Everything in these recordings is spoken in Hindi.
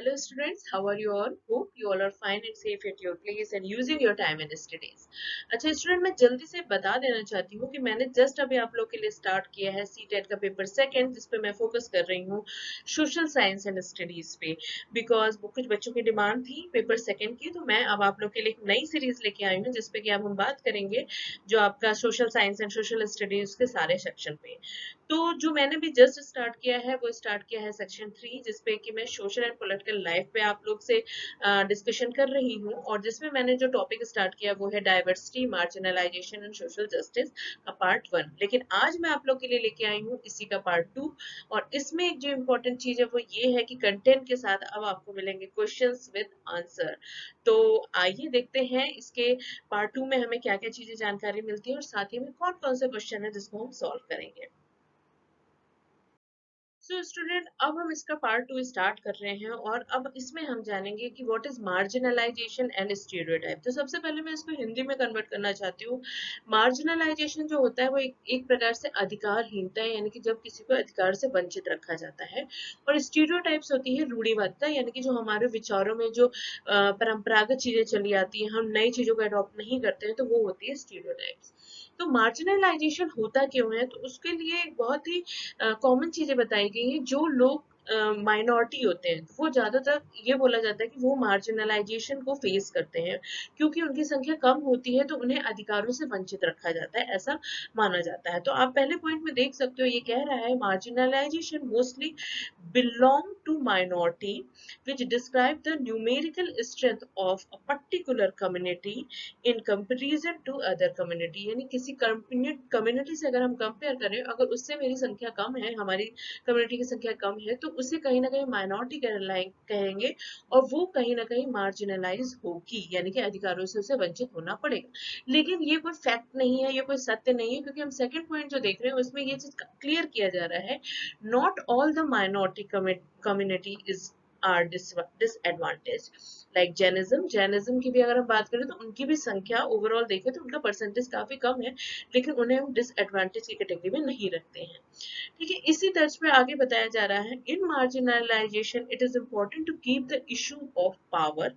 Hello students, how are you all? Hope you all are fine and safe at your place and using your time in studies. अच्छा स्टूडेंट, मैं जल्दी से बता देना चाहती हूँ कि मैंने जस्ट अभी आप लोग के लिए स्टार्ट किया है सी टेट का पेपर सेकंड, जिस पे मैं फोकस कर रही हूँ सोशल साइंस एंड स्टडीज पे, बिकॉज वो कुछ बच्चों की डिमांड थी पेपर सेकंड की। तो मैं अब आप लोग के लिए एक नई सीरीज लेके आई हूँ जिसपे कि अब हम बात करेंगे जो आपका social science and social studies के सारे सेक्शन पे। तो जो मैंने भी जस्ट स्टार्ट किया है वो स्टार्ट किया है सेक्शन 3, जिसपे कि मैं सोशल एंड पॉलिटिकल लाइफ पे आप लोग से डिस्कशन कर रही हूँ, और जिसमें मैंने जो टॉपिक स्टार्ट किया वो है diversity, marginalisation and social justice का पार्ट 1। लेकिन आज मैं आप लोग के लिए लेके आई हूँ इसी का पार्ट 2, और इसमें एक जो इम्पोर्टेंट चीज है वो ये है कि कंटेंट के साथ अब आपको मिलेंगे क्वेश्चंस विद आंसर। तो आइए देखते हैं इसके पार्ट 2 में हमें क्या क्या चीजें जानकारी मिलती है और साथ ही में कौन कौन से क्वेश्चन है जिसको हम सॉल्व करेंगे। सो स्टूडेंट, अब हम इसका पार्ट 2 स्टार्ट कर रहे हैं और अब इसमें हम जानेंगे कि what is marginalisation and stereotype. तो सबसे पहले मैं इसको हिंदी में कन्वर्ट करना चाहती हूँ। मार्जिनलाइजेशन जो होता है वो एक प्रकार से अधिकारहीनता है, यानी कि जब किसी को अधिकार से वंचित रखा जाता है। और स्टीरियोटाइप्स होती है रूढ़िवादिता, यानी कि जो हमारे विचारों में जो परंपरागत चीजें चली आती हैं, हम नई चीजों को अडॉप्ट नहीं करते हैं, तो वो होती है स्टीरियोटाइप्स। तो मार्जिनलाइजेशन होता क्यों है, तो उसके लिए बहुत ही कॉमन चीजें बताई गई हैं। जो लोग माइनॉरिटी होते हैं वो ज्यादातर ये बोला जाता है कि वो मार्जिनलाइजेशन को फेस करते हैं, क्योंकि उनकी संख्या कम होती है तो उन्हें अधिकारों से वंचित रखा जाता है, ऐसा माना जाता है। तो आप पहले पॉइंट में देख सकते हो, ये कह रहा है marginalization mostly belong to minority which describe the numerical strength of a particular community in comparison to other community। यानी किसी कम्युनिटी से अगर हम कंपेयर करें, अगर उससे मेरी संख्या कम है, हमारी कम्युनिटी की संख्या कम है, तो उसे कहीं ना कहीं माइनॉरिटी कहेंगे, और वो कहीं ना कहीं मार्जिनलाइज होगी, यानी कि अधिकारों से उसे वंचित होना पड़ेगा। लेकिन ये कोई फैक्ट नहीं है, ये कोई सत्य नहीं है, क्योंकि हम सेकंड पॉइंट जो देख रहे हैं उसमें ये चीज क्लियर किया जा रहा है, not all the minority community is are disadvantage. Like Jainism की भी अगर हम बात करें तो उनकी भी संख्या ओवरऑल देखें तो उनका परसेंटेज काफी कम है, लेकिन उन्हें हम डिसएडवांटेज की कैटेगरी में नहीं रखते हैं। ठीक है, इसी तर्ज पे आगे बताया जा रहा है, in marginalization it is important to keep the issue of power,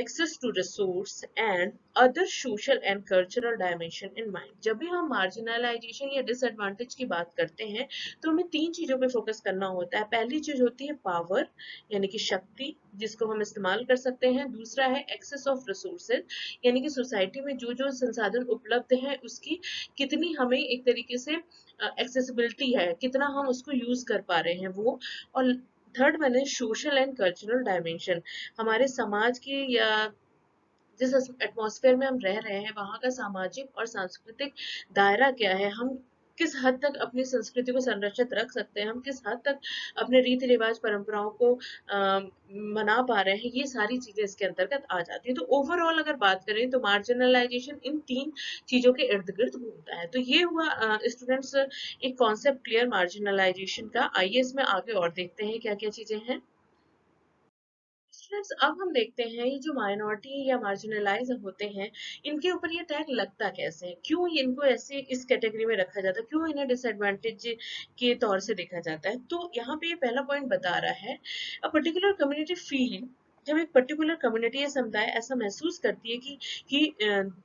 access to resource and other social and cultural dimension in mind। जब भी हम marginalization या disadvantage की बात करते हैं तो हमें तीन चीजों पे फोकस करना होता है। पहली चीज होती है पावर, यानी कि शक्ति जिसको हम इस्तेमाल कर सकते हैं। दूसरा है एक्सेस ऑफ रिसोर्सेज, यानी कि सोसाइटी में जो जो संसाधन उपलब्ध है उसकी कितनी हमें एक तरीके से एक्सेसिबिलिटी है, कितना हम उसको यूज कर पा रहे हैं वो। और थर्ड वन है सोशल एंड कल्चरल डायमेंशन, हमारे समाज की या जिस एटमॉस्फेयर में हम रह रहे हैं वहां का सामाजिक और सांस्कृतिक दायरा क्या है, हम किस हद तक अपनी संस्कृति को संरक्षित रख सकते हैं, हम किस हद तक अपने रीति रिवाज परंपराओं को मना पा रहे हैं, ये सारी चीजें इसके अंतर्गत आ जाती है। तो ओवरऑल अगर बात करें तो मार्जिनलाइजेशन इन तीन चीजों के इर्द गिर्द घूमता है। तो ये हुआ स्टूडेंट्स एक कॉन्सेप्ट क्लियर मार्जिनलाइजेशन का। आइए इसमें आगे और देखते हैं क्या क्या चीजें हैं। स्टूडेंट्स, अब हम देखते हैं ये जो माइनॉरिटी या मार्जिनलाइज होते हैं, इनके ऊपर ये टैग लगता कैसे है, क्यों इनको ऐसे इस कैटेगरी में रखा जाता है, क्यों इन्हें डिसएडवांटेज के तौर से देखा जाता है। तो यहाँ पे ये पहला पॉइंट बता रहा है, अ पर्टिकुलर कम्युनिटी फील, जब एक पर्टिकुलर कम्युनिटी या समुदाय ऐसा महसूस करती है कि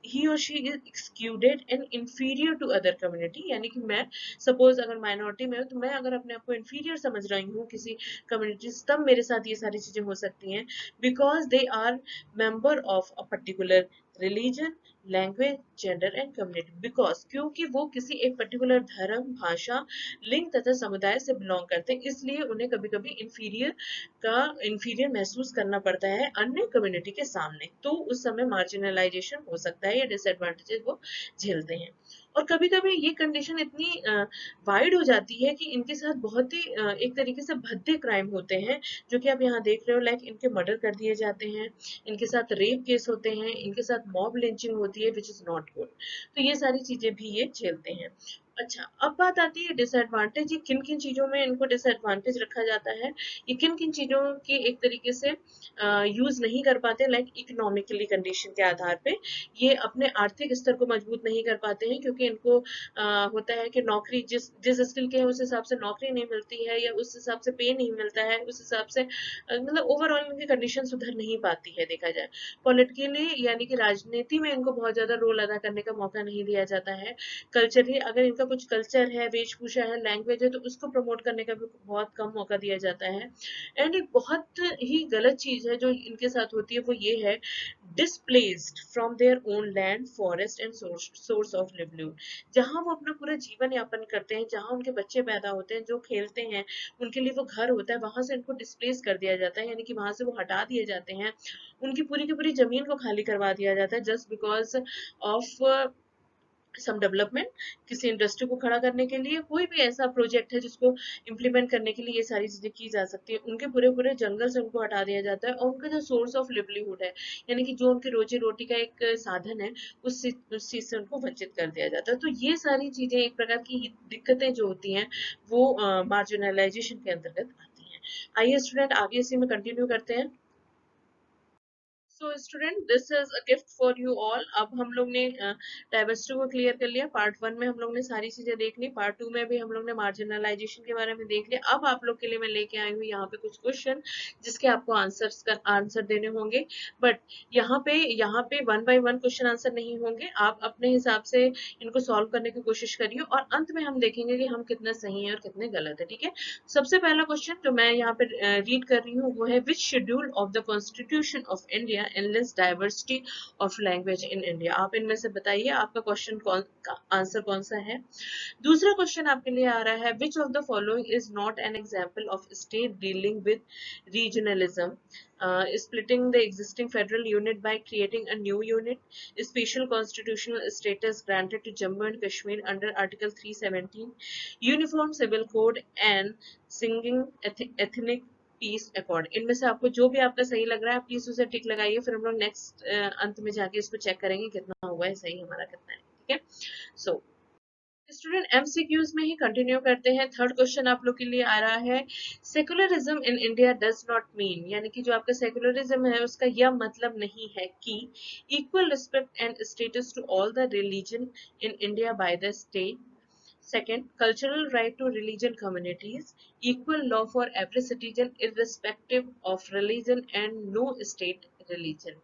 ही और she is excluded and inferior to other community, यानी कि मैं सपोज अगर माइनॉरिटी में हूँ तो मैं अगर अपने आप को इंफीरियर समझ रही हूँ किसी कम्युनिटी से, तब मेरे साथ ये सारी चीजें हो सकती हैं, because they are member of a particular religion, language, gender and community. Because क्योंकि वो किसी एक पर्टिकुलर धर्म, भाषा, लिंग तथा समुदाय से बिलोंग करते हैं, इसलिए उन्हें कभी कभी इंफीरियर महसूस करना पड़ता है अन्य कम्युनिटी के सामने। तो उस समय मार्जिनलाइजेशन हो सकता है या डिसएडवांटेजेस वो झेलते हैं। और कभी कभी ये कंडीशन इतनी वाइड हो जाती है कि इनके साथ बहुत ही एक तरीके से भद्दे क्राइम होते हैं, जो कि आप यहाँ देख रहे हो। लाइक इनके मर्डर कर दिए जाते हैं, इनके साथ रेप केस होते हैं, इनके साथ मॉब लिंचिंग होती है, विच इज नॉट गुड। तो ये सारी चीजें भी ये झेलते हैं। अच्छा, अब बात आती है डिसएडवांटेज, ये किन किन चीजों में इनको डिसएडवांटेज रखा जाता है, ये किन किन चीजों की एक तरीके से यूज नहीं कर पाते, लाइक इकोनॉमिकली कंडीशन के आधार पे ये अपने आर्थिक स्तर को मजबूत नहीं कर पाते हैं, क्योंकि इनको होता है कि नौकरी जिस जिस स्किल के है उस हिसाब से नौकरी नहीं मिलती है, या उस हिसाब से पे नहीं मिलता है, उस हिसाब से मतलब ओवरऑल इनकी कंडीशन सुधर नहीं पाती है देखा जाए। पॉलिटिकली यानी कि राजनीति में इनको बहुत ज्यादा रोल अदा करने का मौका नहीं दिया जाता है। कल्चरली अगर इनका कुछ कल्चर है, वेशभूषा है, लैंग्वेज है, तो उसको प्रमोट करने का भी बहुत कम मौका दिया जाता है। एंड एक बहुत ही गलत चीज है जो इनके साथ होती है, वो ये है displaced from their own land, forest and source of livelihood. जहाँ वो अपना पूरा जीवन यापन करते हैं, जहाँ उनके बच्चे पैदा होते हैं, जो खेलते हैं, उनके लिए वो घर होता है, वहां से इनको डिस्प्लेस कर दिया जाता है, यानी कि वहां से वो हटा दिए जाते हैं, उनकी पूरी की पूरी जमीन को खाली करवा दिया जाता है, just because of some development, किसी इंडस्ट्री को खड़ा करने के लिए, कोई भी ऐसा प्रोजेक्ट है जिसको इम्प्लीमेंट करने के लिए ये सारी चीजें की जा सकती है, उनके पूरे पूरे जंगल से उनको हटा दिया जाता है, और उनका जो सोर्स ऑफ लिवलीहुड है, यानी कि जो उनकी रोजी रोटी का एक साधन है, उस चीज से उनको वंचित कर दिया जाता है। तो ये सारी चीजें एक प्रकार की दिक्कतें जो होती हैं वो मार्जिनलाइजेशन के अंतर्गत आती हैं। आइए स्टूडेंट आगे इसी में कंटिन्यू करते हैं। So student this is a gift for you all. अब हम लोग ने डाइवर्सिटी को क्लियर कर लिया, पार्ट 1 में हम लोग ने सारी चीजें देख ली, पार्ट 2 में भी हम लोग ने मार्जिनलाइजेशन के बारे में देख लिया। अब आप लोग के लिए मैं लेके आई हूँ यहाँ पे कुछ क्वेश्चन जिसके आपको आंसर देने होंगे, बट यहाँ पे one by one question answer नहीं होंगे, आप अपने हिसाब से इनको सॉल्व करने की कोशिश करिए, और अंत में हम देखेंगे कि हम कितने सही हैं और कितने गलत है, ठीक है। सबसे पहला क्वेश्चन जो मैं यहाँ पे रीड कर रही हूँ वो है, which schedule of the constitution of India enlist diversity of language in India. आप इनमें से बताइए आपका क्वेश्चन आंसर कौन सा है। दूसरा क्वेश्चन आपके लिए आ रहा है, which of the following is not an example of state dealing with regionalism, splitting the existing federal unit by creating a new unit, special constitutional status granted to Jammu and Kashmir under Article 317, uniform civil code and singing ethnic peace accord. इनमें से आपको जो भी आपका सही लग रहा है प्लीज उसे टिक लगाइए, फिर हम लोग नेक्स्ट अंत में जाके इसको चेक करेंगे कितना हुआ है सही, हमारा कितना है, ठीक है। सो स्टूडेंट एमसीक्यूज में ही कंटिन्यू करते हैं। थर्ड क्वेश्चन आप लोग के लिए आ रहा है, secularism in India does not mean, यानी कि जो आपका सेकुलरिज्म है उसका यह मतलब नहीं है कि equal respect and status to all the religion in India by the state. Second, cultural right to religion communities, equal law for every citizen irrespective of religion and no state religion।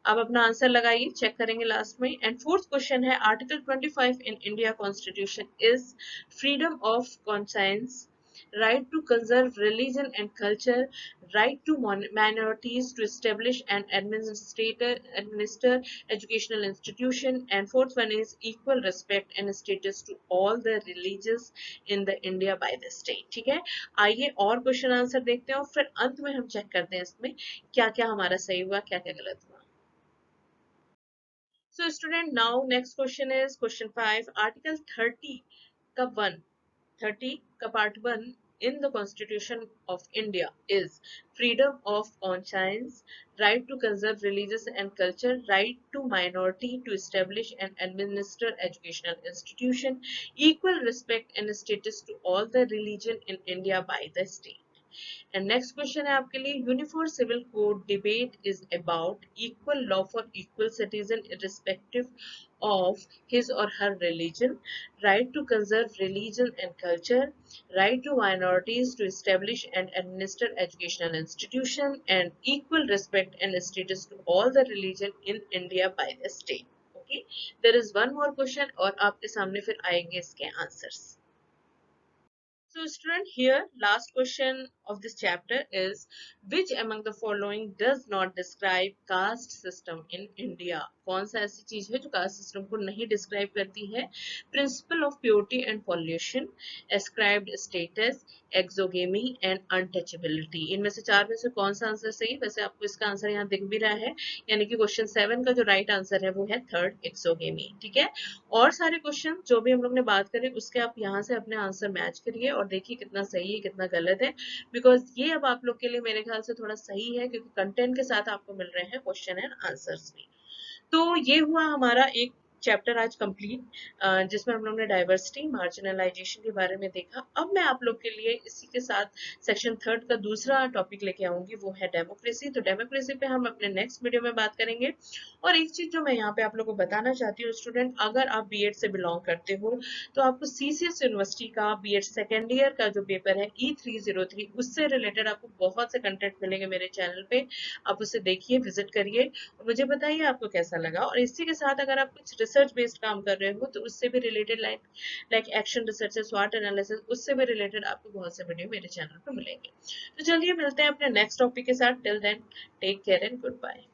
आप अपना आंसर लगाइए, चेक करेंगे लास्ट में। एंड फोर्थ क्वेश्चन है, article 25 in India constitution is freedom of conscience, right to conserve religion and culture, right to minorities to establish and administer educational institution, and fourth one is equal respect and status to all the religions in the India by the state। ठीक है, आइए और क्वेश्चन आंसर देखते हैं और फिर अंत में हम चेक करते हैं इसमें क्या क्या हमारा सही हुआ, क्या क्या गलत हुआ। So student, now next question is question 5, article 30 का 1, 30 का part 1 in the constitution of India is freedom of conscience, right to conserve religious and culture, right to minority to establish and administer educational institution, equal respect and status to all the religion in India by the state। And next question है आपके लिए, uniform civil code debate is about equal law for equal citizen irrespective of his or her religion, right to conserve religion and culture, right to minorities to establish and administer educational institution, and equal respect and status to all the religion in India by the state। Okay, there is one more question और आपके सामने फिर आएंगे इसके answers. So student, here last question of this chapter is, which among the following does not describe caste system in India? कौन सा ऐसी चीज है जो caste system को नहीं describe करती है? Principle of purity and pollution, ascribed status, exogamy and untouchability। इनमें से चार में से कौन सा आंसर सही? वैसे आपको इसका आंसर यहाँ दिख भी रहा है, यानी कि क्वेश्चन 7 का जो राइट आंसर है वो है थर्ड, एक्सोगेमी। ठीक है, और सारे क्वेश्चन जो भी हम लोग ने बात करी उसके आप यहाँ से अपने आंसर मैच करिए और देखिए कितना सही है कितना गलत है, बिकॉज ये अब आप लोग के लिए मेरे ख्याल से थोड़ा सही है क्योंकि कंटेंट के साथ आपको मिल रहे हैं क्वेश्चन एंड आंसर्स भी। तो ये हुआ हमारा एक चैप्टर आज कंप्लीट, जिसमें हम लोग ने डाइवर्सिटी मार्जिनलाइजेशन के बारे में देखा। अब मैं आप लोग के लिए इसी के साथ सेक्शन थर्ड का दूसरा टॉपिक लेके आऊंगी, वो है डेमोक्रेसी। तो डेमोक्रेसी पे हम अपने नेक्स्ट वीडियो में बात करेंगे। और एक चीज जो मैं यहाँ पे आप लोगों को बताना चाहती हूँ स्टूडेंट, अगर आप बीएड से बिलोंग करते हो तो आपको सीसीएस यूनिवर्सिटी का बीएड सेकेंड ईयर का जो पेपर है E303, उससे रिलेटेड आपको बहुत से कंटेंट मिलेंगे मेरे चैनल पे। आप उसे देखिए, विजिट करिए और मुझे बताइए आपको कैसा लगा। और इसी के साथ अगर आप कुछ रिसर्च बेस्ड काम कर रहे हो तो उससे भी रिलेटेड लाइक एक्शन रिसर्च, स्वाट एनालिसिस, उससे भी रिलेटेड आपको बहुत से वीडियो मेरे चैनल पर मिलेंगे। तो चलिए मिलते हैं अपने नेक्स्ट टॉपिक के साथ। Till then take care and good bye.